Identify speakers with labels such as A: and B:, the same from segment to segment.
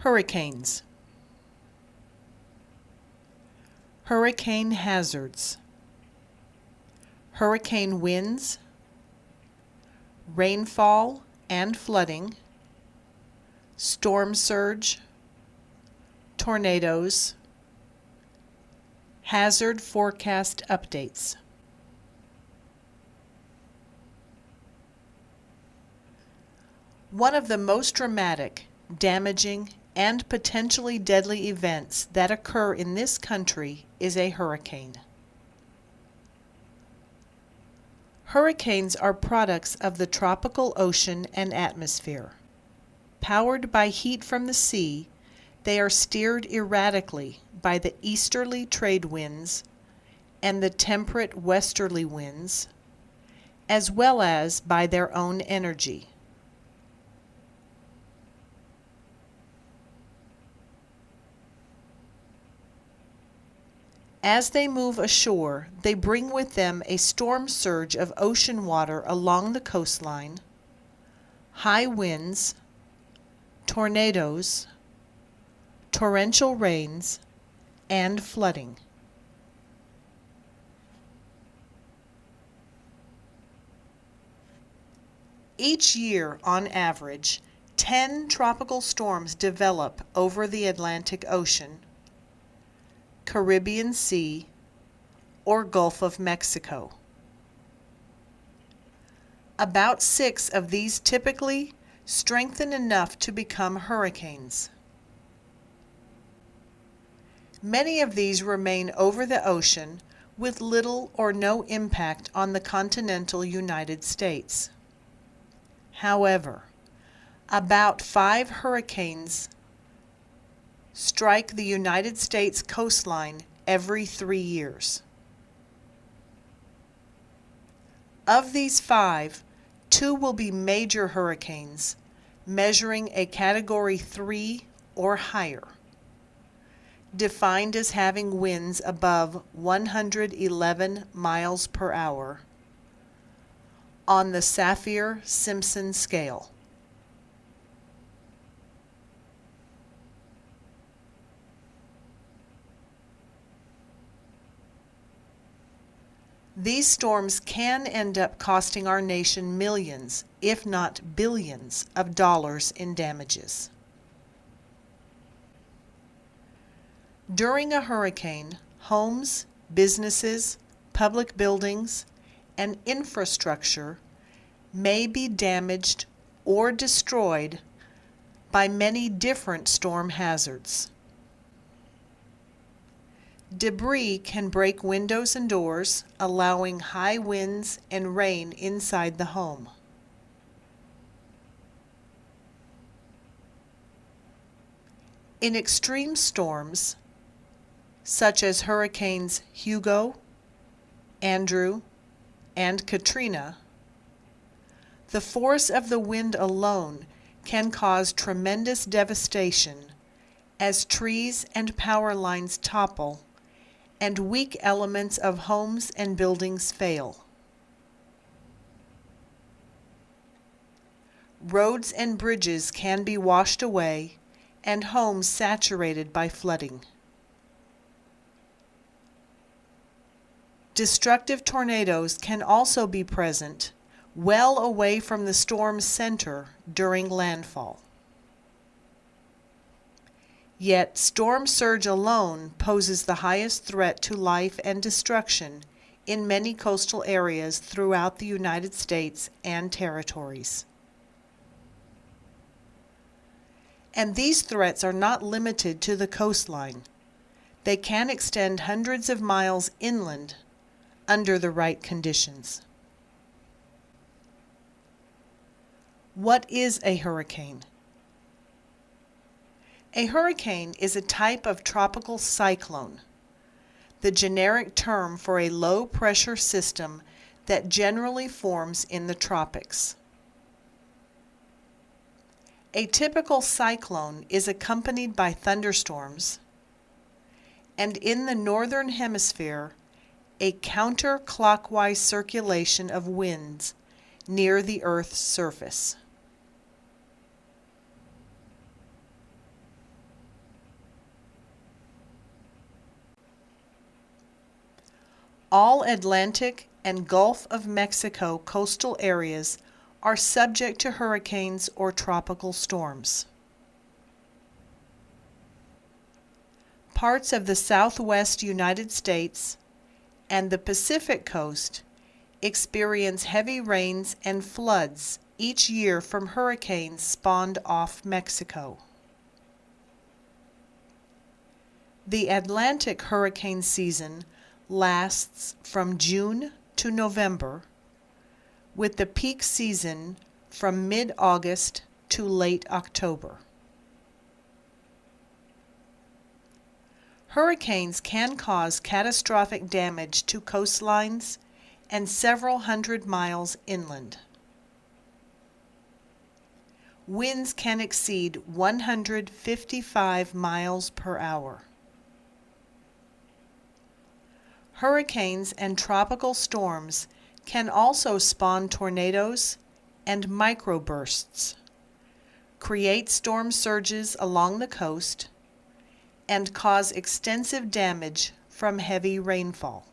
A: Hurricanes. Hurricane hazards. Hurricane winds, rainfall and flooding, storm surge, tornadoes, hazard forecast updates. One of the most dramatic, damaging, and potentially deadly events that occur in this country is a hurricane. Hurricanes are products of the tropical ocean and atmosphere. Powered by heat from the sea, they are steered erratically by the easterly trade winds and the temperate westerly winds, as well as by their own energy. As they move ashore, they bring with them a storm surge of ocean water along the coastline, high winds, tornadoes, torrential rains, and flooding. Each year, on average, 10 tropical storms develop over the Atlantic Ocean, Caribbean Sea, or Gulf of Mexico. About 6 of these typically strengthen enough to become hurricanes. Many of these remain over the ocean with little or no impact on the continental United States. However, about 5 hurricanes strike the United States coastline every 3 years. Of these 5, 2 will be major hurricanes, measuring a Category 3 or higher, defined as having winds above 111 miles per hour on the Saffir-Simpson scale. These storms can end up costing our nation millions, if not billions, of dollars in damages. During a hurricane, homes, businesses, public buildings, and infrastructure may be damaged or destroyed by many different storm hazards. Debris can break windows and doors, allowing high winds and rain inside the home. In extreme storms, such as Hurricanes Hugo, Andrew, and Katrina, the force of the wind alone can cause tremendous devastation as trees and power lines topple and weak elements of homes and buildings fail. Roads and bridges can be washed away and homes saturated by flooding. Destructive tornadoes can also be present well away from the storm's center during landfall. Yet, storm surge alone poses the highest threat to life and destruction in many coastal areas throughout the United States and territories. And these threats are not limited to the coastline. They can extend hundreds of miles inland under the right conditions. What is a hurricane? A hurricane is a type of tropical cyclone, the generic term for a low-pressure system that generally forms in the tropics. A typical cyclone is accompanied by thunderstorms, and in the northern hemisphere, a counterclockwise circulation of winds near the Earth's surface. All Atlantic and Gulf of Mexico coastal areas are subject to hurricanes or tropical storms. Parts of the southwest United States and the Pacific coast experience heavy rains and floods each year from hurricanes spawned off Mexico. The Atlantic hurricane season lasts from June to November, with the peak season from mid-August to late October. Hurricanes can cause catastrophic damage to coastlines and several hundred miles inland. Winds can exceed 155 miles per hour. Hurricanes and tropical storms can also spawn tornadoes and microbursts, create storm surges along the coast, and cause extensive damage from heavy rainfall.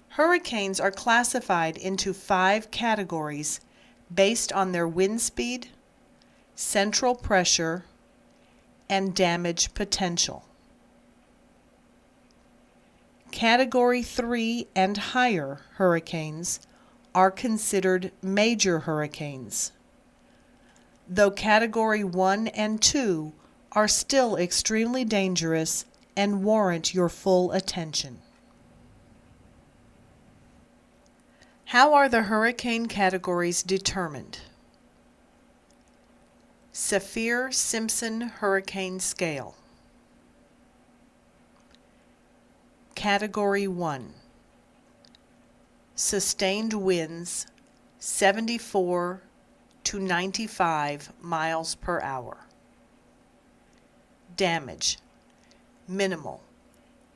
A: Hurricanes are classified into 5 categories based on their wind speed, central pressure, and damage potential. Category 3 and higher hurricanes are considered major hurricanes, though Category 1 and 2 are still extremely dangerous and warrant your full attention. How are the hurricane categories determined? Saffir-Simpson Hurricane Scale. Category 1. Sustained winds 74 to 95 miles per hour. Damage: minimal.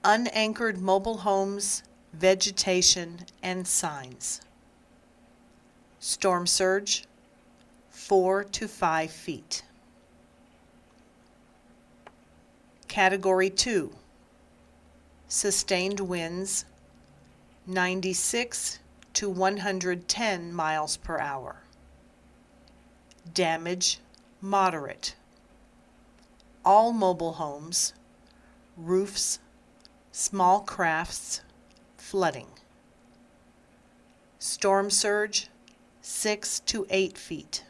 A: Unanchored mobile homes, vegetation, and signs. Storm surge 4 to 5 feet. Category 2. Sustained winds 96 to 110 miles per hour. Damage: moderate. All mobile homes, roofs, small crafts, flooding. Storm surge 6 to 8 feet.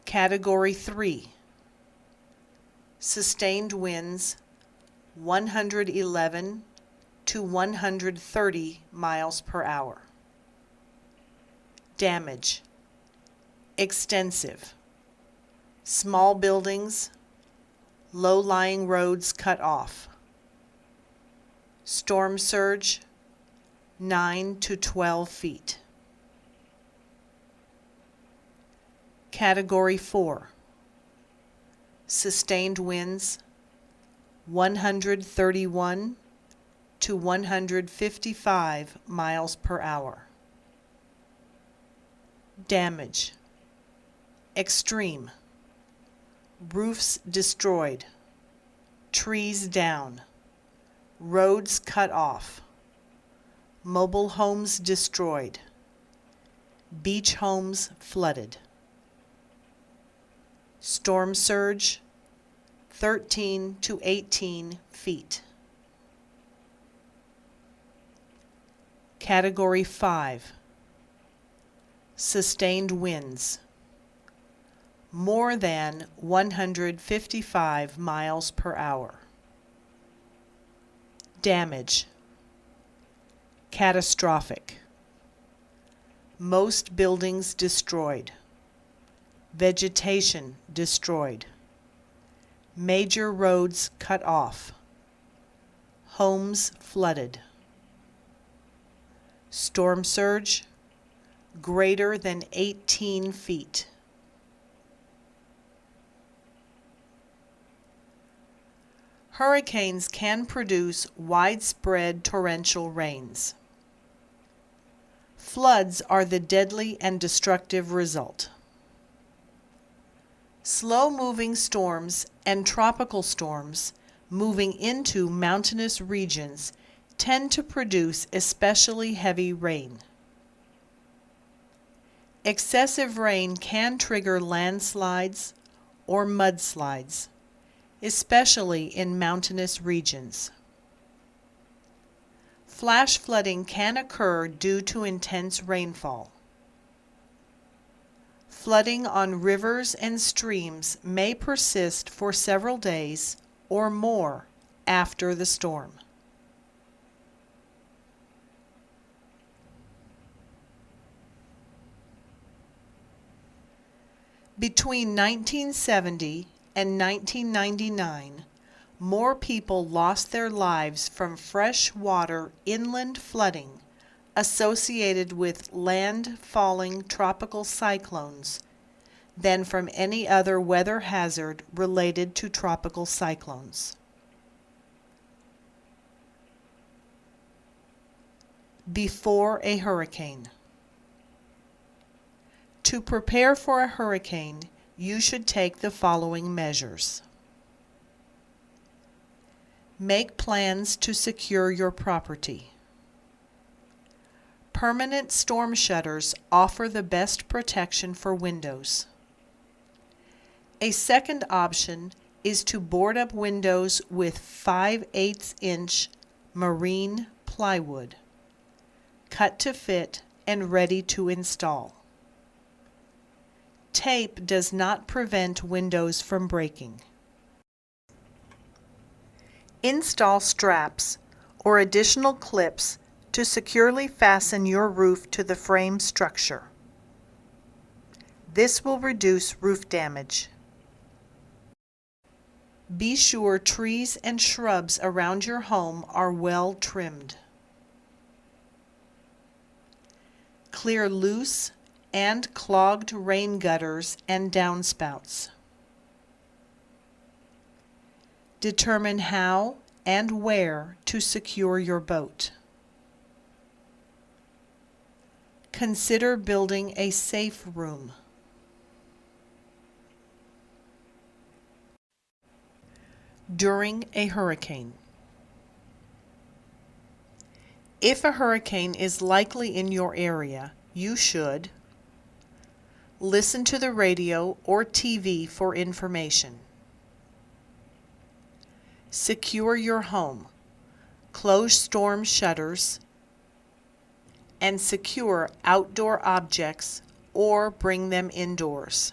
A: Category 3. Sustained winds 111 to 130 miles per hour. Damage: extensive. Small buildings, low-lying roads cut off. Storm surge 9 to 12 feet. Category 4. Sustained winds 131 to 155 miles per hour. Damage: extreme. Roofs destroyed, trees down, roads cut off, mobile homes destroyed, beach homes flooded. Storm surge 13 to 18 feet. Category 5. Sustained winds more than 155 miles per hour. Damage: catastrophic. Most buildings destroyed. Vegetation destroyed. Major roads cut off. Homes flooded. Storm surge greater than 18 feet. Hurricanes can produce widespread torrential rains. Floods are the deadly and destructive result. Slow-moving storms and tropical storms moving into mountainous regions tend to produce especially heavy rain. Excessive rain can trigger landslides or mudslides, especially in mountainous regions. Flash flooding can occur due to intense rainfall. Flooding on rivers and streams may persist for several days or more after the storm. Between 1970 and 1999, more people lost their lives from freshwater inland flooding associated with land-falling tropical cyclones than from any other weather hazard related to tropical cyclones. Before a hurricane. To prepare for a hurricane, you should take the following measures. Make plans to secure your property. Permanent storm shutters offer the best protection for windows. A second option is to board up windows with 5/8" marine plywood, cut to fit and ready to install. Tape does not prevent windows from breaking. Install straps or additional clips to securely fasten your roof to the frame structure. This will reduce roof damage. Be sure trees and shrubs around your home are well trimmed. Clear loose and clogged rain gutters and downspouts. Determine how and where to secure your boat. Consider building a safe room. During a hurricane. If a hurricane is likely in your area, you should listen to the radio or TV for information. Secure your home. Close storm shutters and secure outdoor objects or bring them indoors.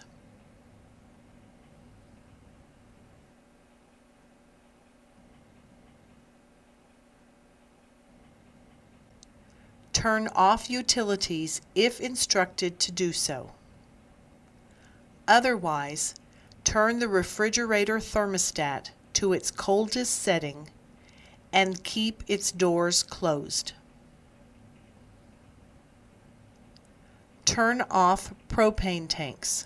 A: Turn off utilities if instructed to do so. Otherwise, turn the refrigerator thermostat to its coldest setting and keep its doors closed. Turn off propane tanks.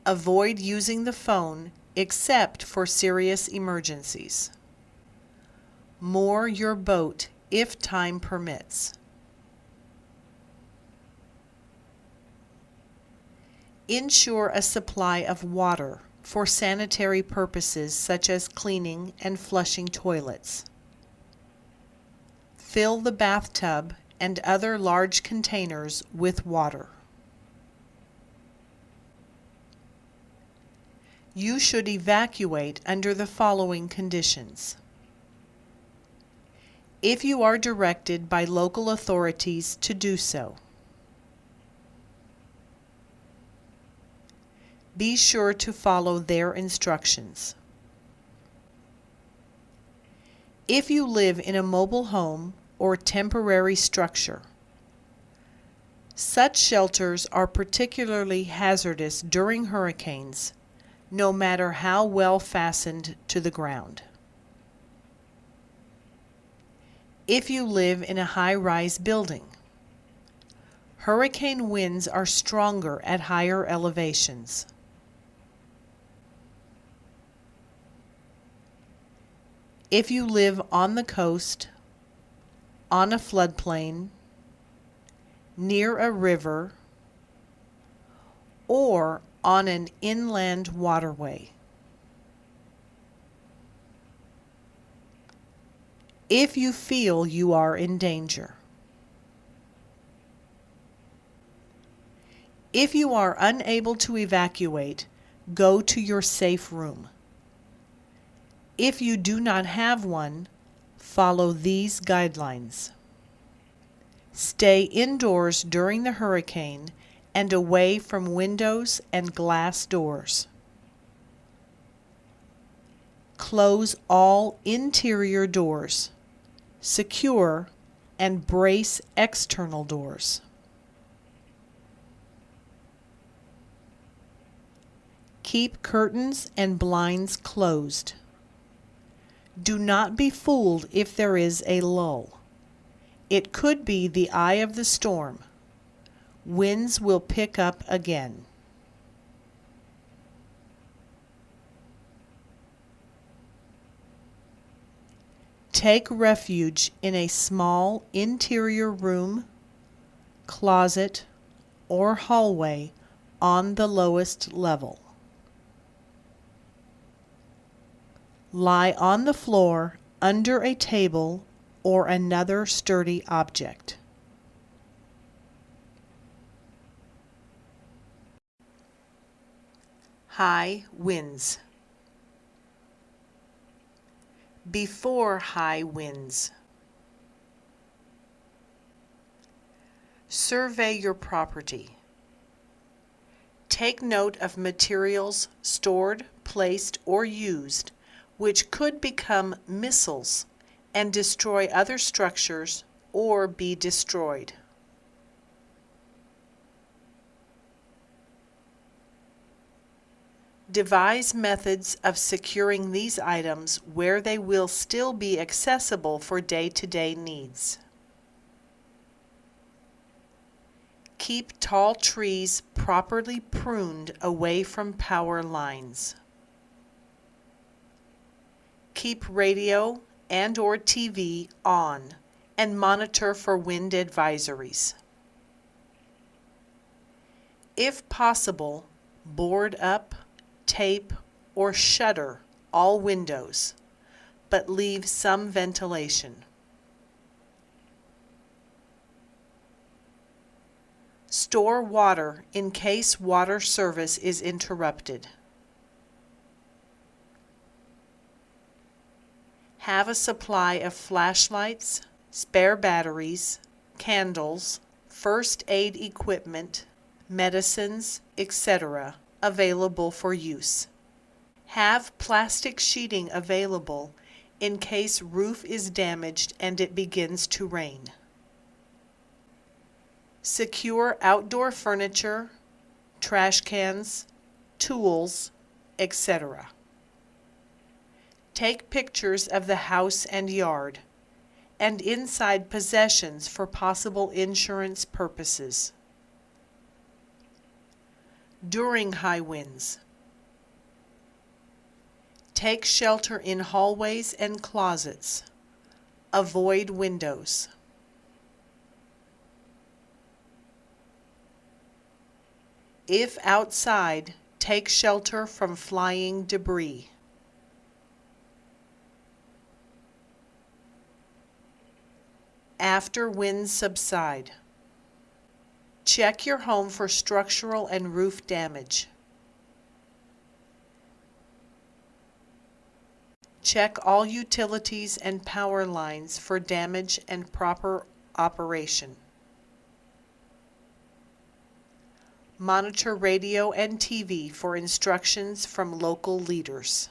A: Avoid using the phone except for serious emergencies. Moor your boat if time permits. Ensure a supply of water for sanitary purposes such as cleaning and flushing toilets. Fill the bathtub and other large containers with water. You should evacuate under the following conditions. If you are directed by local authorities to do so. Be sure to follow their instructions. If you live in a mobile home or temporary structure, such shelters are particularly hazardous during hurricanes, no matter how well fastened to the ground. If you live in a high-rise building, hurricane winds are stronger at higher elevations. If you live on the coast, on a floodplain, near a river, or on an inland waterway. If you feel you are in danger. If you are unable to evacuate, go to your safe room. If you do not have one, follow these guidelines. Stay indoors during the hurricane and away from windows and glass doors. Close all interior doors. Secure and brace external doors. Keep curtains and blinds closed. Do not be fooled if there is a lull. It could be the eye of the storm. Winds will pick up again. Take refuge in a small interior room, closet, or hallway on the lowest level. Lie on the floor under a table or another sturdy object. High winds. Before high winds. Survey your property. Take note of materials stored, placed, or used which could become missiles and destroy other structures or be destroyed. Devise methods of securing these items where they will still be accessible for day-to-day needs. Keep tall trees properly pruned away from power lines. Keep radio and/or TV on and monitor for wind advisories. If possible, board up, tape, or shutter all windows, but leave some ventilation. Store water in case water service is interrupted. Have a supply of flashlights, spare batteries, candles, first aid equipment, medicines, etc. available for use. Have plastic sheeting available in case roof is damaged and it begins to rain. Secure outdoor furniture, trash cans, tools, etc. Take pictures of the house and yard, and inside possessions for possible insurance purposes. During high winds, take shelter in hallways and closets. Avoid windows. If outside, take shelter from flying debris. After winds subside, check your home for structural and roof damage. Check all utilities and power lines for damage and proper operation. Monitor radio and TV for instructions from local leaders.